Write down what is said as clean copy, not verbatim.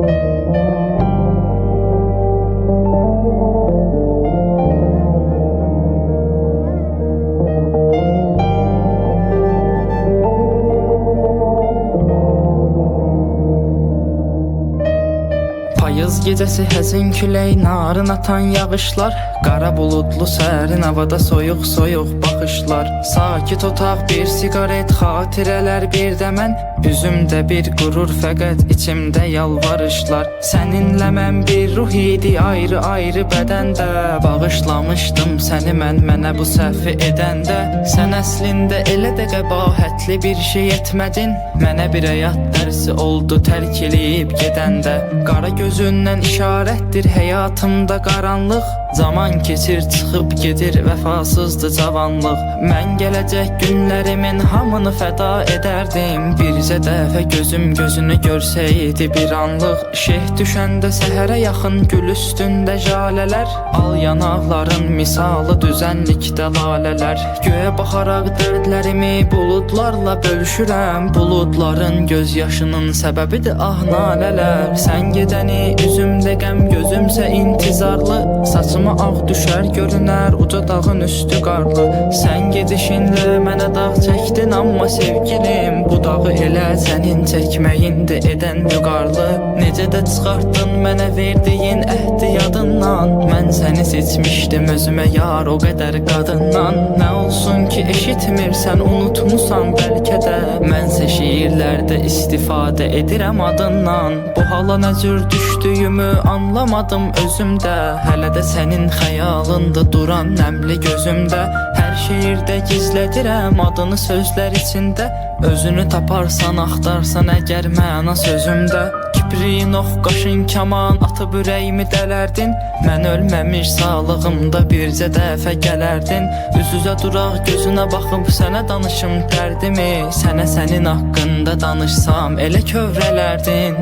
Payız gecəsi həzin külək, narın atan yağışlar, qara buludlu sərin havada soyuq soyuq baxışlar. Sakit otaq, bir sigaret, xatirələr bir də mən, üzümdə bir qürur, fəqət içimdə yalvarışlar. Səninlə mən bir ruh idi, ayrı ayrı bədəndə, bağışlamışdım səni mənə bu səhvi edəndə. Sən əslində elə də qəbahətli bir şey etmədin, mənə bir həyat dərsi oldu tərk eləyib gedəndə. Qara gözündən işarətdir həyatımda qaranlıq, zaman keçir çıxıb gedir, vəfasızdır cavanlıq. Mən gələcək günlərimin hamını fəda edərdim, bircə dəfə gözüm gözünü görsəydi bir anlıq. Şeh düşəndə səhərə yaxın gül üstündə jalələr, al yanaqların misalı düzənlikdə lalələr. Göyə baxaraq dərdlərimi buludlarla bölüşürəm, buludların göz yaşının səbəbidir ah nalələr. Sən gedəni üzümdə qəm, gözümsə intizarlı, saçıma ağ düşər görünər uca dağın üstü qarlı. Sən gedişinlə mənə dağ çəkdin, amma sevgilim, bu dağı elə sənin çəkməyindir edən vüqarlı. Necə də çıxartdın mənə verdiyin əhdi yadından, mən səni seçmişdim özümə yar o qədər qadından. Nə olsun ki eşitmirsən, unutmusan bəlkə də, mənsə şiirlərdə istifadə edirəm adından. Bu hala nə cür düşdüyümü anlamadım özümdə, hələ də sənin xəyalında duran nəmli gözümdə. Hər şiirdə gizlədirəm adını sözlər içində, özünü taparsan axtarsan əgər məna sözümdə. Kiprin ox qaşın kaman atıb ürəyimi dələrdin, mən ölməmiş sağlığımda bircə dəfə gələrdin. Üz-üzə duraq gözünə baxıb sənə danışım dərdimi, sənə sənin haqqında danışsam elə kövrələrdin.